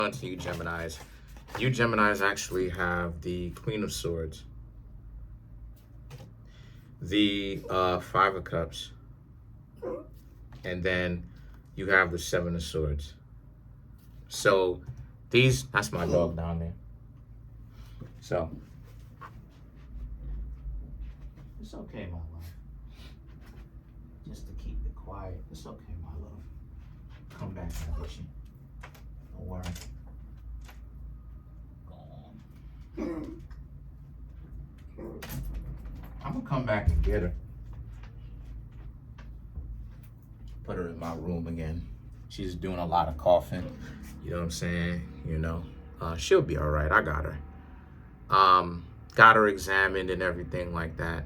On to you Geminis. You Geminis actually have the Queen of Swords, the Five of Cups, and then you have the Seven of Swords. So that's my dog down there. So it's okay, my love. Just to keep it quiet. It's okay, my love. Come back and get you. Don't worry. I'm gonna come back and get her. Put her in my room again. She's doing a lot of coughing. You know what I'm saying? You know, she'll be all right. I got her. Got her examined and everything like that.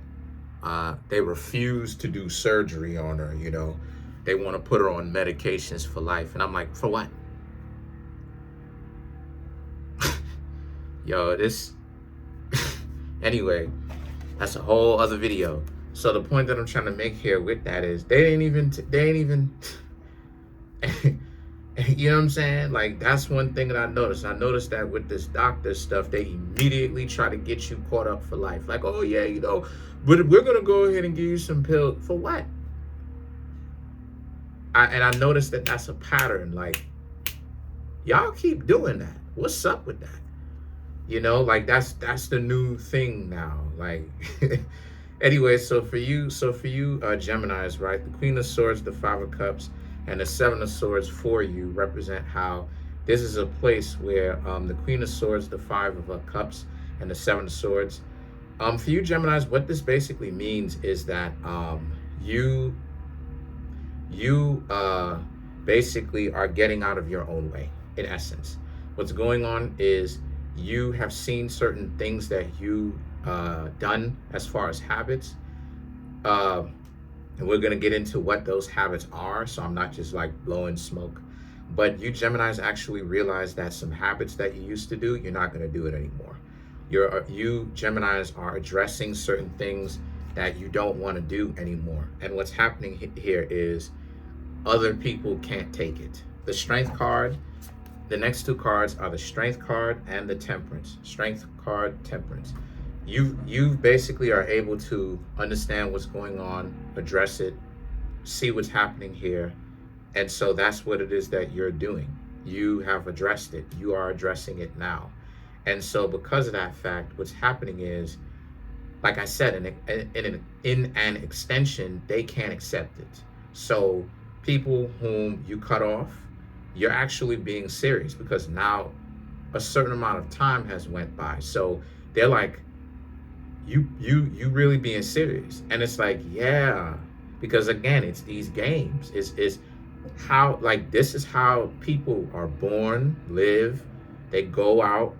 They refuse to do surgery on her. You know, they want to put her on medications for life, and I'm like, for what? Yo, this. Anyway, that's a whole other video. So the point that I'm trying to make here with that is they ain't even you know what I'm saying? Like, that's one thing that I noticed. I noticed that with this doctor stuff, they immediately try to get you caught up for life. Like, oh yeah, you know, but we're gonna go ahead and give you some pills. For what? I noticed that that's a pattern. Like, y'all keep doing that. What's up with that? You know, like that's the new thing now. Like, anyway, so for you Geminis, right? The Queen of Swords, the Five of Cups, and the Seven of Swords for you represent how this is a place where the Queen of Swords, the Five of Cups, and the Seven of Swords. For you Geminis, what this basically means is that you basically are getting out of your own way, in essence. What's going on is you have seen certain things that you done as far as habits, and we're going to get into what those habits are, so I'm not just like blowing smoke. But you Geminis actually realize that some habits that you used to do, you're not going to do it anymore. You Geminis are addressing certain things that you don't want to do anymore. And what's happening here is other people can't take it. The Strength card, the next two cards are the Strength card and the Temperance. Strength card, Temperance. You basically are able to understand what's going on, address it, see what's happening here. And so that's what it is that you're doing. You have addressed it. You are addressing it now. And so because of that fact, what's happening is, like I said, in an extension, they can't accept it. So people whom you cut off, you're actually being serious because now a certain amount of time has went by. So they're like, you really being serious? And it's like, yeah, because again, it's these games. It's how, like, this is how people are born, live, they go out,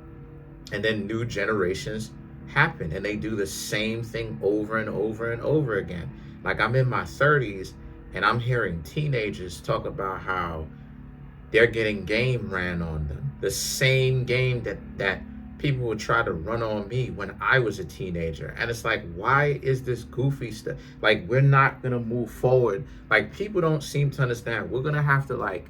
and then new generations happen and they do the same thing over and over and over again. Like, I'm in my 30s and I'm hearing teenagers talk about how they're getting game ran on them. The same game that people would try to run on me when I was a teenager. And it's like, why is this goofy stuff? Like, we're not gonna move forward. Like, people don't seem to understand. We're gonna have to like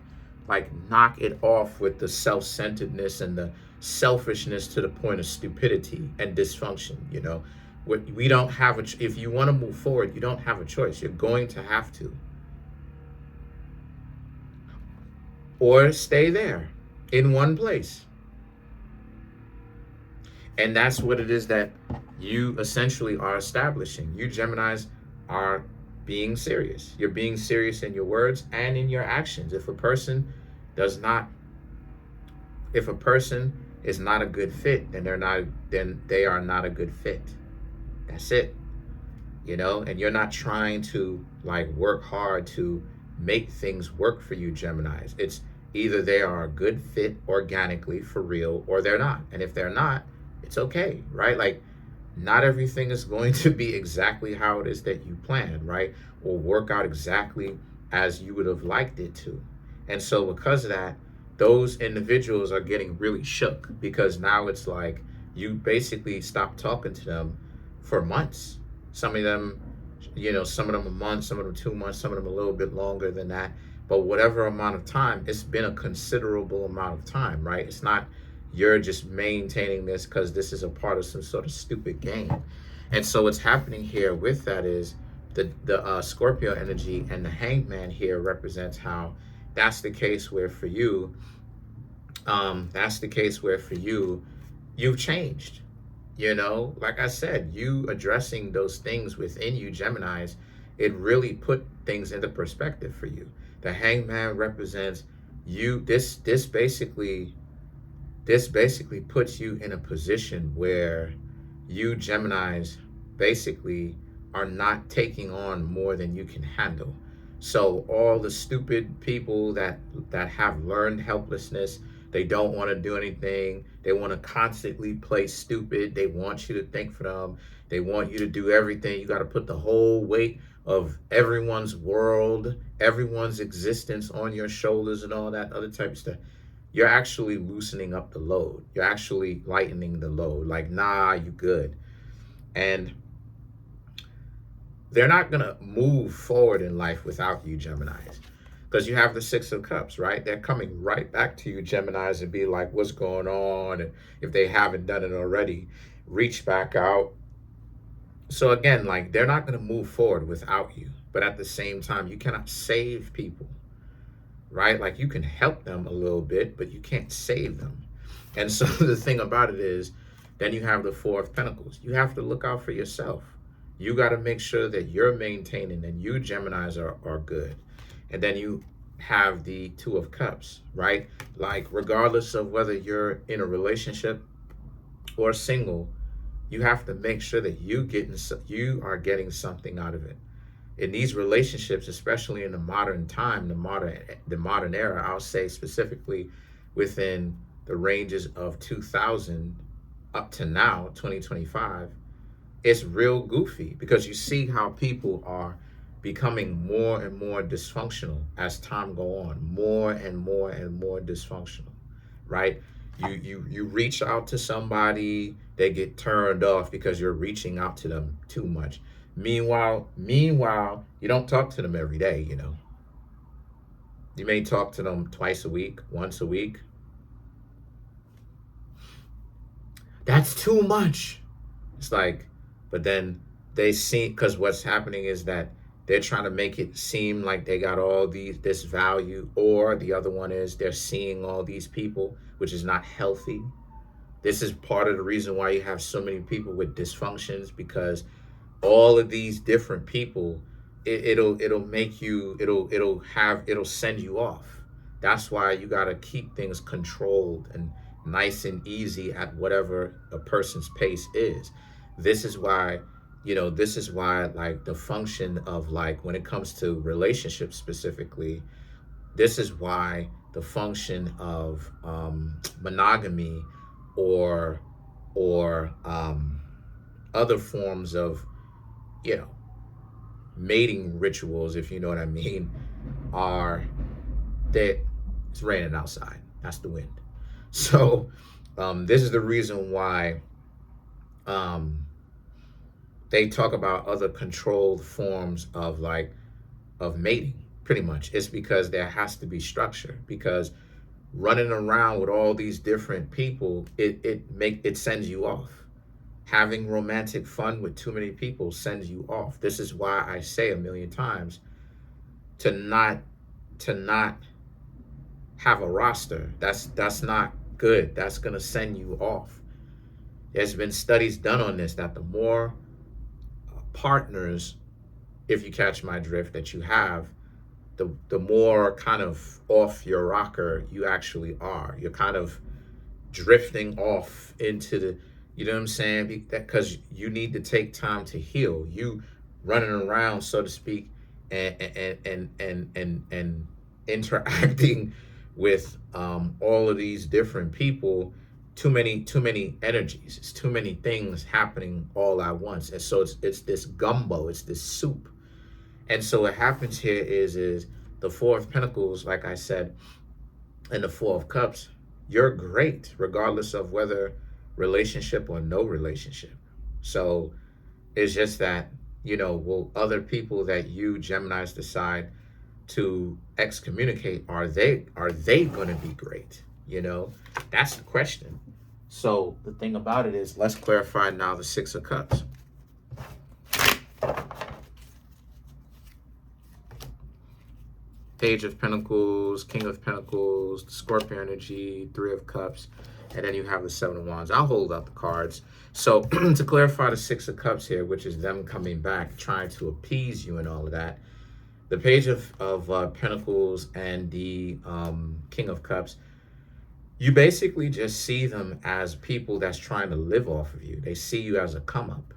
knock it off with the self-centeredness and the selfishness to the point of stupidity and dysfunction. You know, we don't have if you want to move forward, you don't have a choice. You're going to have to, or stay there in one place. And that's what it is that you essentially are establishing. You Geminis are being serious. You're being serious in your words and in your actions. If a person is not a good fit, then they are not a good fit. That's it. You know, and you're not trying to like work hard to make things work for you Geminis. It's either they are a good fit organically for real or they're not. And if they're not, it's okay, right? Like, not everything is going to be exactly how it is that you planned, right? Or work out exactly as you would have liked it to. And so because of that, those individuals are getting really shook because now it's like you basically stop talking to them for months. Some of them, you know, some of them a month, some of them 2 months, some of them a little bit longer than that. But whatever amount of time, it's been a considerable amount of time, right? It's not you're just maintaining this because this is a part of some sort of stupid game. And so what's happening here with that is the Scorpio energy and the Hangman here represents how that's the case where for you, you've changed. Like I said, you addressing those things within you, Geminis, it really put things into perspective for you. The Hangman represents you. This basically puts you in a position where you, Geminis, basically are not taking on more than you can handle. So all the stupid people that have learned helplessness, they don't want to do anything. They want to constantly play stupid. They want you to think for them. They want you to do everything. You got to put the whole weight of everyone's world, everyone's existence on your shoulders and all that other type of stuff. You're actually loosening up the load. You're actually lightening the load. Like, nah, you good. And they're not going to move forward in life without you, Geminis. Because you have the Six of Cups, right? They're coming right back to you, Geminis, and be like, what's going on? And if they haven't done it already, reach back out. So again, like, they're not going to move forward without you. But at the same time, you cannot save people, right? Like, you can help them a little bit, but you can't save them. And so the thing about it is, then you have the Four of Pentacles. You have to look out for yourself. You got to make sure that you're maintaining and you, Geminis, are good. And then you have the Two of Cups, right? Like, regardless of whether you're in a relationship or single, you have to make sure that you are getting something out of it. In these relationships, especially in the modern time, the modern era, I'll say specifically within the ranges of 2000 up to now, 2025, it's real goofy because you see how people are becoming more and more dysfunctional as time go on, more and more and more dysfunctional, right? You reach out to somebody, they get turned off because you're reaching out to them too much. Meanwhile, you don't talk to them every day, You may talk to them twice a week, once a week. That's too much. It's like, but then they see, because what's happening is that they're trying to make it seem like they got all this value, or the other one is they're seeing all these people, which is not healthy. This is part of the reason why you have so many people with dysfunctions, because all of these different people, it'll send you off. That's why you got to keep things controlled and nice and easy at whatever a person's pace is. This is why like the function of, like, when it comes to relationships specifically, this is why the function of monogamy or other forms of mating rituals, if you know what I mean, are that it's raining outside. That's the wind. So this is the reason why they talk about other controlled forms of mating. Pretty much, it's because there has to be structure. Because running around with all these different people, it sends you off. Having romantic fun with too many people sends you off. This is why I say a million times to not have a roster. That's not good. That's gonna send you off. There's been studies done on this, that the more partners, if you catch my drift, that you have, the more kind of off your rocker you actually are. You're kind of drifting off into the, you know what I'm saying? Because you need to take time to heal. You running around, so to speak, and interacting with all of these different people. Too many energies. It's too many things happening all at once, and so it's this gumbo. It's this soup. And so what happens here is the Four of Pentacles, like I said, and the Four of Cups. You're great regardless of whether relationship or no relationship. So it's just that, will other people that you, Geminis, decide to excommunicate, are they going to be great? That's the question. So the thing about it is, let's clarify now the Six of Cups. Page of Pentacles, King of Pentacles, Scorpio energy, Three of Cups, and then you have the Seven of Wands. I'll hold up the cards. So to clarify the Six of Cups here, which is them coming back, trying to appease you and all of that, the Page of Pentacles and the King of Cups, you basically just see them as people that's trying to live off of you. They see you as a come up.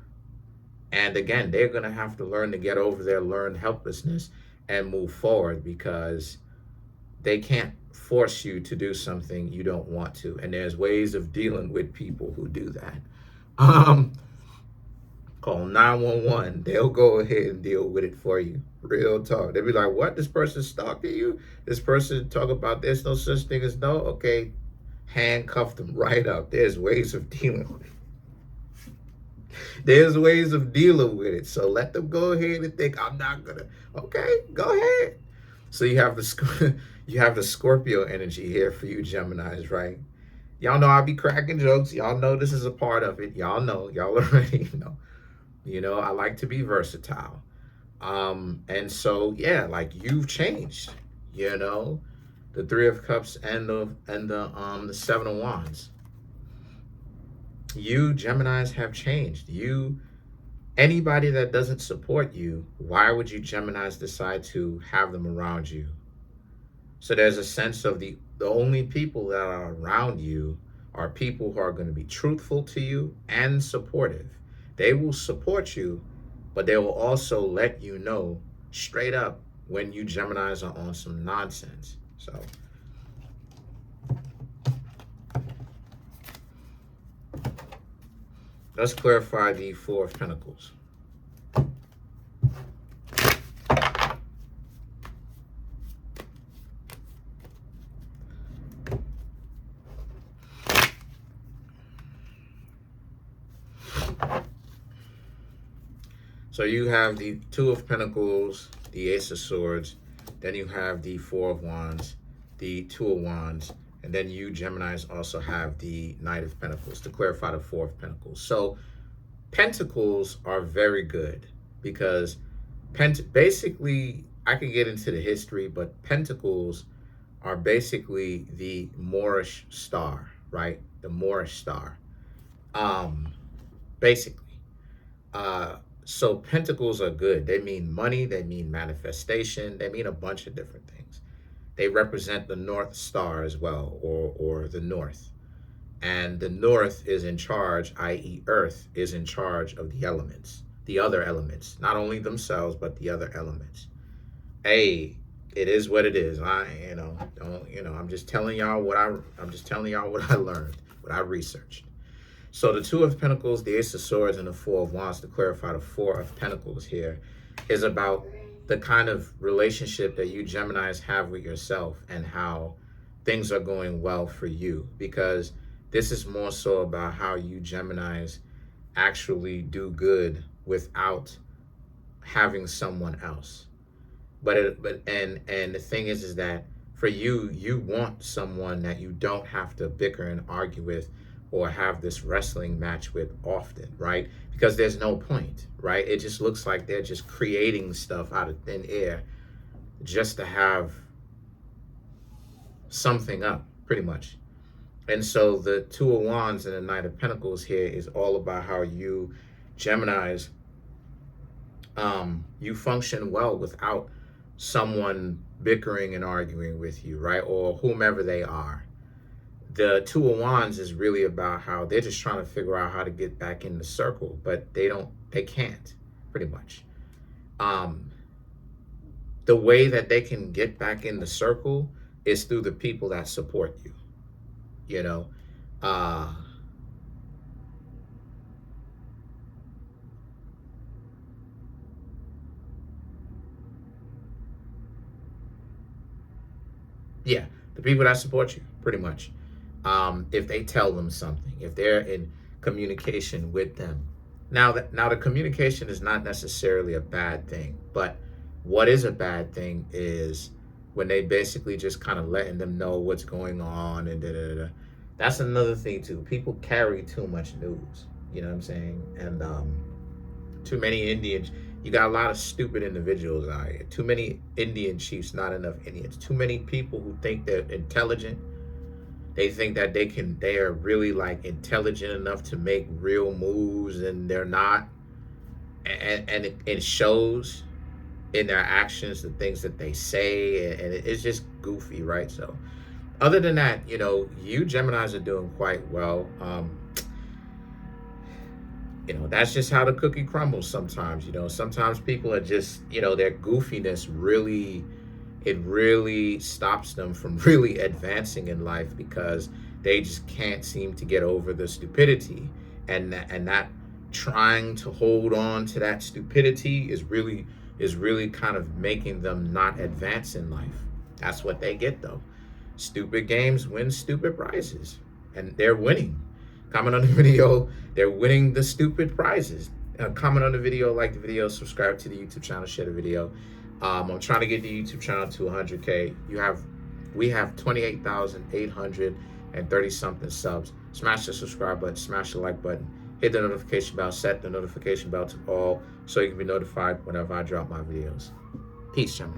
And again, they're going to have to learn to get over their learned helplessness and move forward, because they can't force you to do something you don't want to. And there's ways of dealing with people who do that. Call 911. They'll go ahead and deal with it for you. Real talk. They'll be like, what? This person stalking you? This person talk about there's no such thing as no? Okay. Handcuff them right up. There's ways of dealing with it. There's ways of dealing with it. So let them go ahead and think, I'm not gonna. Okay, go ahead. So you have the Scorpio energy here for you Geminis, right? Y'all know I'll be cracking jokes. Y'all know this is a part of it. Y'all know. Y'all already know. I like to be versatile. And so yeah, like, you've changed. The Three of Cups and the Seven of Wands. You Geminis have changed. Anybody that doesn't support you, why would you Geminis decide to have them around you? So there's a sense of the only people that are around you are people who are going to be truthful to you and supportive. They will support you, but they will also let you know straight up when you Geminis are on some nonsense. So let's clarify the Four of Pentacles. So you have the Two of Pentacles, the Ace of Swords, then you have the Four of Wands, the Two of Wands, and then you Geminis also have the Knight of Pentacles, to clarify the Four of Pentacles. So Pentacles are very good, because basically, I can get into the history, but Pentacles are basically the Moorish star, right? The Moorish star. Basically. So Pentacles are good. They mean money, they mean manifestation, they mean a bunch of different things. They represent the North Star as well, or the North. And the North is in charge, i.e. Earth is in charge of the elements, the other elements, not only themselves, but the other elements. Hey, it is what it is. I'm just telling y'all what I learned, what I researched. So the Two of Pentacles, the Ace of Swords, and the Four of Wands, to clarify the Four of Pentacles here, is about the kind of relationship that you Geminis have with yourself and how things are going well for you. Because this is more so about how you Geminis actually do good without having someone else. But the thing is that for you, you want someone that you don't have to bicker and argue with or have this wrestling match with often, right? Because there's no point, right? It just looks like they're just creating stuff out of thin air just to have something up, pretty much. And so the Two of Wands and the Knight of Pentacles here is all about how you Geminis, you function well without someone bickering and arguing with you, right? Or whomever they are. The Two of Wands is really about how they're just trying to figure out how to get back in the circle, but they can't, pretty much. The way that they can get back in the circle is through the people that support you, yeah, the people that support you, pretty much. If they tell them something, if they're in communication with them. Now the communication is not necessarily a bad thing, but What is a bad thing is when they basically just kind of letting them know what's going on and da da da. That's another thing too. People carry too much news. You know what I'm saying? And too many Indians. You got a lot of stupid individuals out here. Too many Indian chiefs, not enough Indians. Too many people who think they're intelligent. They think that they are really like intelligent enough to make real moves, and they're not. And it shows in their actions, the things that they say, and it's just goofy, right? So, other than that, you Geminis are doing quite well. That's just how the cookie crumbles sometimes. Sometimes people are just, their goofiness really stops them from really advancing in life, because they just can't seem to get over the stupidity, and that trying to hold on to that stupidity is really kind of making them not advance in life. That's what they get though. Stupid games win stupid prizes, and they're winning. Comment on the video. They're winning the stupid prizes. Comment on the video, like the video, subscribe to the YouTube channel, share the video. I'm trying to get the YouTube channel to 100K. We have 28,830 something subs. Smash the subscribe button, smash the like button, hit the notification bell, set the notification bell to all so you can be notified whenever I drop my videos. Peace, Gemini.